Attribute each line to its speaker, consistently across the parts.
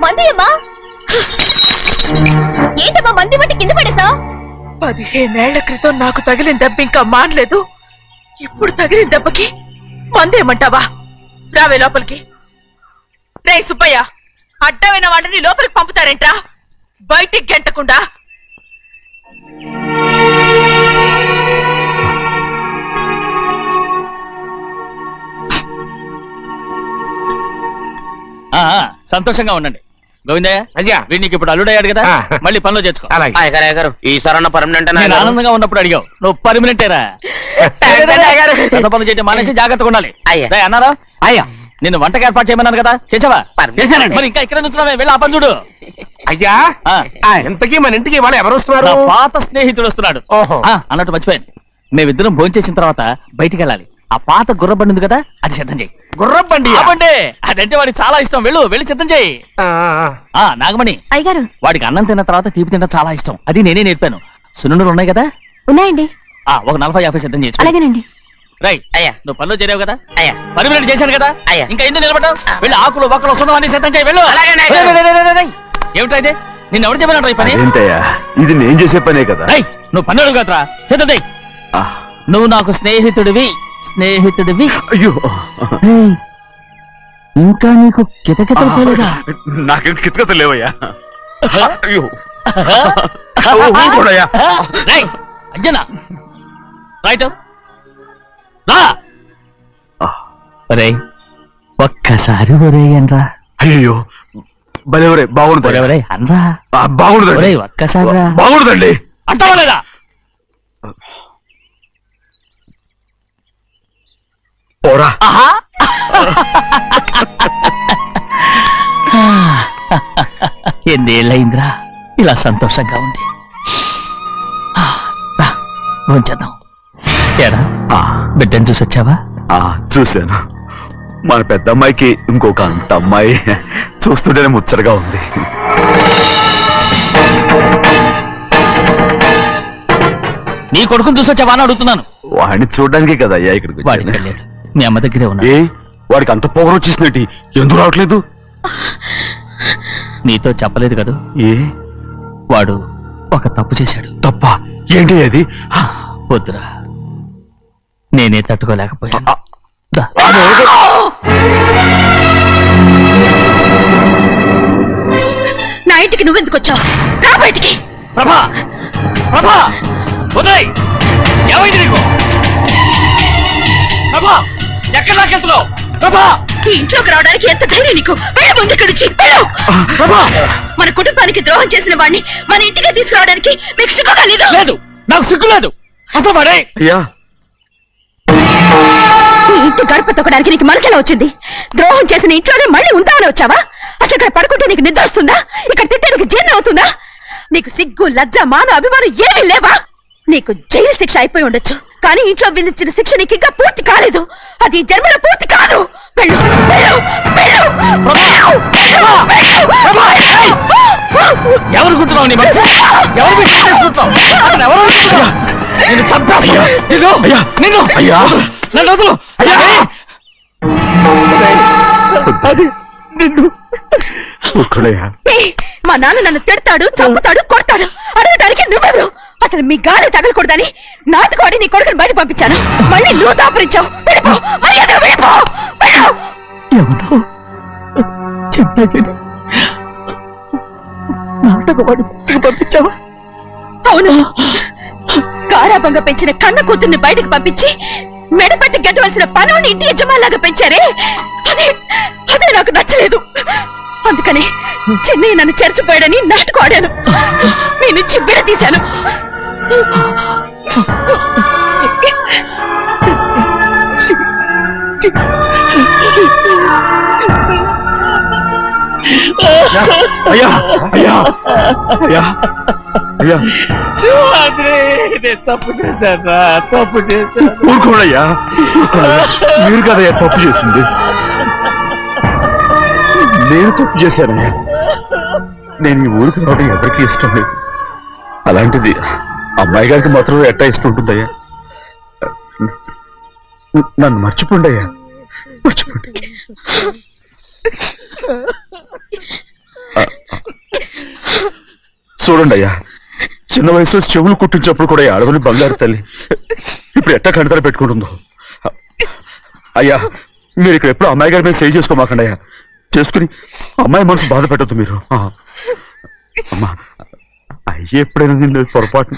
Speaker 1: మందియమ్మా ఏంటమ్మా మంది బట్టి కింద పడేసా?
Speaker 2: 15 ఏళ్ల క్రితం నాకు తగిలిన దెబ్బ ఇంకా మానలేదు. ఇప్పుడు తగిలిన దెబ్బకి మందేమంటావా? రావే లోపలికి. రే సుబ్బయ్య, అడ్డమైన వాడిని లోపలికి పంపుతారేంట్రా? బయటికి గెంటకుండా.
Speaker 3: సంతోషంగా ఉండండి గోవిందయ్య. అయ్యా వీడికి ఇప్పుడు అల్లుడయ్యాడు కదా, మళ్ళీ పనిలో చేర్చుకో.
Speaker 4: ఈసారి పర్మనెంట్
Speaker 3: ఆనందంగా ఉన్నప్పుడు అడిగావు, నువ్వు పర్మనెంటేరా. పనులు చేయడం మానేసి జాగ్రత్తగా ఉండాలి. అన్నారా? అయ్యా నిన్ను వంటకి ఏర్పాటు చేయమన్నాను కదా, చేసావా? మరి ఇంకా ఇక్కడ నుంచున్నావే, వెళ్ళి ఆ పని చూడు.
Speaker 4: అయ్యా ఇంతకీ మన ఇంటికి వాళ్ళు ఎవరు వస్తున్నారు?
Speaker 3: పాత స్నేహితుడు వస్తున్నాడు. అన్నట్టు మర్చిపోయాను, మేమిద్దరం భోంచేసిన తర్వాత బయటికి వెళ్ళాలి. ఆ పాత గుర్రబండి ఉంది కదా, అది సిద్ధం చేయి.
Speaker 4: గుర్రబండి?
Speaker 3: అదంటే వాడికి చాలా ఇష్టం. వెళ్ళి సిద్ధం చేయి. నాగమణి
Speaker 1: అయ్యగారు,
Speaker 3: వాడికి అన్నం తిన్న తర్వాత తీపి తినడం చాలా ఇష్టం. అది నేనే నేర్పాను. సున్నుండలు ఉన్నాయి కదా?
Speaker 1: ఉన్నాయండి.
Speaker 3: ఒక 40-50 సిద్ధం చేసి.
Speaker 1: అలాగేనండి.
Speaker 3: రైట్ అయ్యా, నువ్వు పనిలో చేరావు కదా, అయ్యా పర్మనెంట్ చేశాను కదా, అయ్యా ఇంకా ఎందుకు నిలబడ్డావు? వెళ్ళి ఆకులు ఒక్కలు వస్తుందో అన్ని సిద్ధం చేయి. వెళ్ళు. ఏమిటా ఇది? నిన్ను ఎవరు చెప్పినట్టు ఈ పని?
Speaker 5: ఇది నేను చేసే పనే కదా.
Speaker 3: నువ్వు పని అడుగు కదరా, సిద్ధం చేయి. నువ్వు నాకు స్నేహితుడివి.
Speaker 5: అయ్యో
Speaker 3: ఇంకా నీకు కితకితలు పోలేదా?
Speaker 5: నాకేం కితకితలు లేవయ్యా. అయ్యో
Speaker 3: అజ్జనా రైట్ రే, ఒక్కసారి ఒరే అనరా.
Speaker 5: అయ్యో భలేవరే, బాగుంటుంది.
Speaker 3: అనరా,
Speaker 5: బాగుంటుంది.
Speaker 3: ఒక్కసారి
Speaker 5: బాగుంటుందండి.
Speaker 3: అంటావా లేదా?
Speaker 5: పోరా.
Speaker 3: ఎన్నేళ్ళయిందిరా ఇలా సంతోషంగా ఉండి. భోంచేద్దాం. ఏరా బిడ్డను చూసొచ్చావా?
Speaker 5: చూశాను. మన పెద్ద అమ్మాయికి ఇంకొక అంత అమ్మాయి చూస్తుంటేనే ముచ్చటగా ఉంది.
Speaker 3: నీ కొడుకుని చూసొచ్చావా అని అడుగుతున్నాను.
Speaker 5: వాడిని చూడడానికి కదా అయ్యా ఇక్కడికి.
Speaker 3: మీ అమ్మ దగ్గరే ఉన్నా.
Speaker 5: వాడికి అంత పొగరు వచ్చేసినట్టు ఎందుకు రావట్లేదు?
Speaker 3: నీతో చెప్పలేదు కదా. వాడు ఒక తప్పు చేశాడు.
Speaker 5: తప్ప? ఏంటి అది?
Speaker 3: వద్దురా, నేనే తట్టుకోలేకపోయాను.
Speaker 2: నా ఇంటికి నువ్వెందుకు వచ్చావు? రా బయటికి.
Speaker 3: ప్రభా, ప్రభా ఉదయ్, ఏమైంది నీకు? ప్రభా, ఎక్కడ నాకెళ్తున్నావు? ప్రభా,
Speaker 2: ఈ ఇంట్లోకి రావడానికి ఎంత ధైర్యం నీకు? వెళ్ళి ముందు ఇక్కడి నుంచి వెళ్ళు. మన కుటుంబానికి ద్రోహం చేసిన వాడిని మన ఇంటికి తీసుకురావడానికి మీకు సిగ్గు కాలేదు?
Speaker 3: లేదు, నాకు సిగ్గు లేదు అసలు. వాడే
Speaker 2: ఈ ఇంటి గడప తొక్కడానికి నీకు మనసులో వచ్చింది. ద్రోహం చేసిన ఇంట్లోనే మళ్ళీ ఉందామని వచ్చావా? అసలు ఇక్కడ పడుకుంటే నీకు నిద్ర వస్తుందా? ఇక్కడ తిట్టడానికి జీర్ణం అవుతుందా? నీకు సిగ్గు, లజ్జ, మాన, అభిమానం ఏమీ లేవా? నీకు జైలు శిక్ష అయిపోయి ఉండొచ్చు, కానీ ఇంట్లో విధించిన శిక్ష నీకు ఇంకా పూర్తి కాలేదు. అది జన్మలో పూర్తి కాదు. వెళ్ళు, వెళ్ళు, వెళ్ళు,
Speaker 3: ఎవరు గుర్తున్నావు? నీ మంచి ఎవరు నిన్ను చంపేస్తా. నిన్ను నన్ను వదులు.
Speaker 2: మా నాన్న నన్ను తిడతాడు, చంపుతాడు, కొడతాడు. అడగడానికి నువ్వెవరు? అసలు మీ గాలి తగలకూడదని నాటుకోడి నీ కొడుకుని బయట పంపించాను. మళ్ళీ నువ్వు దాపరించావు.
Speaker 3: నాటకవాడి పంపించావా?
Speaker 2: అవును, గారాబంగా పెంచిన కన్న కూతుర్ని బయటకు పంపించి మెడపట్టి గెట్టవలసిన పనుని ఇంటి యజమానిలాగా పెంచారే, అదే నాకు నచ్చలేదు. అందుకని చెన్నై నన్ను చెరచిపోయాడని నాటకం ఆడాను. నీ నుంచి విడదీశాను.
Speaker 5: అయ్యా అయ్యా అయ్యా అయ్యా,
Speaker 3: తప్పు చేశాను, తప్పు చేశాను.
Speaker 5: ఊరుకోడయ్యా, మీరు కదయ్యా తప్పు చేసింది. నేను తప్పు చేశానయ్యా. నేను ఈ ఊరికి రావడం ఎవరికి ఇష్టం లేదు. అలాంటిది అమ్మాయి గారికి మాత్రం ఎట్టా ఇష్టం ఉంటుందయ్యా. నన్ను మర్చిపోండి అయ్యా, మర్చిపోండి. చూడండి అయ్యా, చిన్న వయసులో చెవులు కుట్టించినప్పుడు కూడా ఆడవని బంగారు తల్లి ఇప్పుడు ఎట్టా కంటతలు పెట్టుకుంటుందో. అయ్యా మీరు ఇక్కడ ఎప్పుడు అమ్మాయి గారి మీద సేవ్ చేసుకోమాకండి అయ్యా, చేసుకుని అమ్మాయి మనసు బాధ పెట్టద్దు మీరు. అమ్మా అయ్యే ఎప్పుడైనా నేను పొరపాటు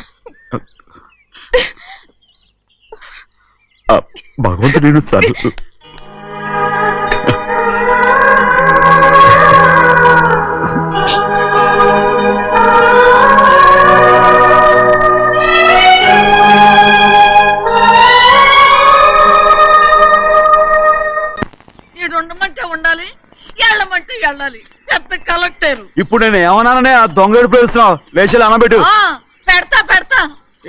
Speaker 5: భగవంతుడు నేను సార్
Speaker 2: ఉండాలి, వెళ్ళమంటే వెళ్ళాలి. పెద్ద కలెక్టర్.
Speaker 5: ఇప్పుడు నేను ఏమన్నాననే ఆ దొంగ ఎడుపు వేస్తున్నావు, లేచేలా అనబెట్టు.
Speaker 2: పెడతా పెడతా.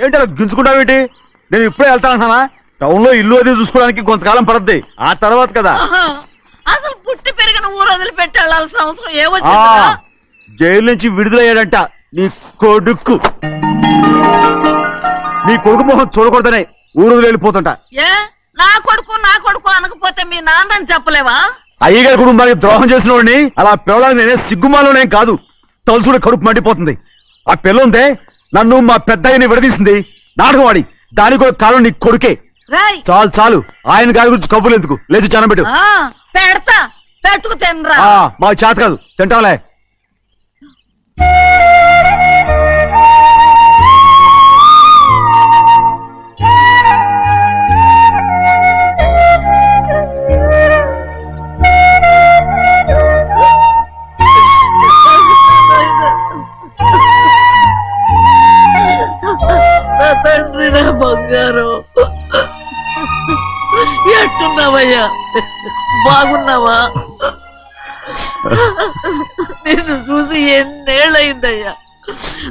Speaker 5: ఏంటి అలా గించుకుంటావేంటి? నేను ఇప్పుడే వెళ్తానంటానా? టౌన్ లో ఇల్లు అది చూసుకోవడానికి కొంతకాలం పడద్ది, ఆ తర్వాత కదా.
Speaker 2: అసలు పుట్టి పెరిగిన ఊరు వదిలిపెట్టి వెళ్ళాల్సిన అవసరం ఏమొచ్చింది?
Speaker 5: జైలు నుంచి విడుదలయ్యాడంట నీ కొడుకు. నీ కొడుకు మొహం చూడకూడదనే ఊరు వదిలి వెళ్ళిపోతుంటా.
Speaker 2: ఏ నా కొడుకు అనకపోతే మీ నాన్నని చెప్పలేవా?
Speaker 5: అయ్యగారి కుటుంబానికి ద్రోహం చేసిన వాడిని అలా పిల్లలని నేనే సిగ్గుమాలోనేం కాదు, తలుచుకుంటే కడుపు మండిపోతుంది. ఆ పిల్లందే నన్ను మా పెద్దయ్యని విడదీసింది, నాటకం ఆడి. దానికి కూడా కాలం నీ కొడుకే. చాలు చాలు, ఆయన గారి గురించి కబుర్లు ఎందుకు, లేచి చనబెట్టు.
Speaker 2: పెడతా, పెట్టుకు తినరా.
Speaker 5: మా చేత కాదు, తింటాంలే.
Speaker 2: తండ్రి నా బంగారు, ఎట్టున్నావయ్యా? బాగున్నావా? నిన్ను చూసి ఎన్నేళ్ళయిందయ్యా.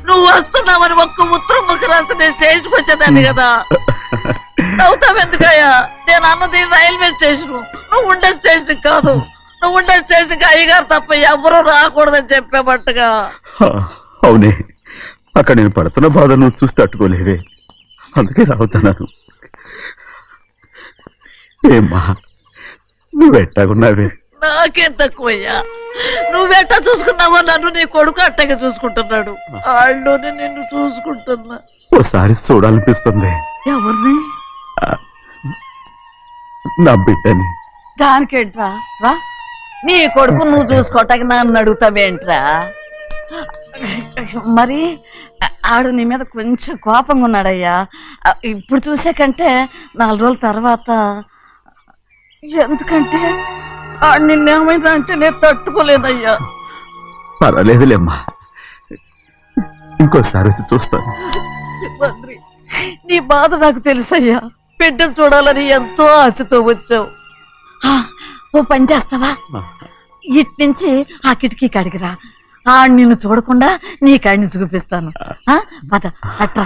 Speaker 2: నువ్వు వస్తున్నావని ఒక్క ఉత్తరం ముక్క రాస్తే నేను స్టేషన్కి వచ్చేదాన్ని కదా. నవ్వుతావెందుకయ్యా? నేను అన్నది రైల్వే స్టేషన్, నువ్వు ఉండే స్టేషన్ కాదు. నువ్వు ఉండే స్టేషన్కి అయ్యగారు తప్ప ఎవరూ రాకూడదని చెప్పేమట్టుగా.
Speaker 5: అవునే, అక్కడ నేను పడుతున్న బాధ నువ్వు చూసి తట్టుకోలేవే, అందుకే రావుతున్నాను. ఏమ్మా నువ్వెట్టాగున్నావే?
Speaker 2: నాకేం తక్కువయ్యా, నువ్వెట్టా చూసుకున్నావా? నన్ను నీ కొడుకు అట్టగా చూసుకుంటున్నాడు. ఆళ్ళలోనే నిన్ను చూసుకుంటున్నా.
Speaker 5: ఓసారి చూడాలనిపిస్తుంది.
Speaker 2: ఎవరిని?
Speaker 5: నా బిడ్డని.
Speaker 2: దానికేంట్రా? రా, నీ కొడుకు నువ్వు చూసుకోవటానికి నన్ను అడుగుతావేంట్రా? మరి ఆడు నీ మీద కొంచెం కోపంగా ఉన్నాడయ్యా. ఇప్పుడు చూసే కంటే 4 రోజుల తర్వాత. ఎందుకంటే ఆడు నిన్నేమైనా అంటే నేను తట్టుకోలేనయ్యా.
Speaker 5: పర్వాలేదులేమ్మా, ఇంకోసారి వచ్చి చూస్తాను.
Speaker 2: సింహాద్రి, నీ బాధ నాకు తెలుసయ్యా. బిడ్డను చూడాలని ఎంతో ఆశతో వచ్చావు. ఓ పని చేస్తావా? ఇటు నుంచి ఆ కిటికీ కడిగిరా. నిన్ను చూడకుండా నీ కాడిని చూపిస్తాను. పద అట్రా.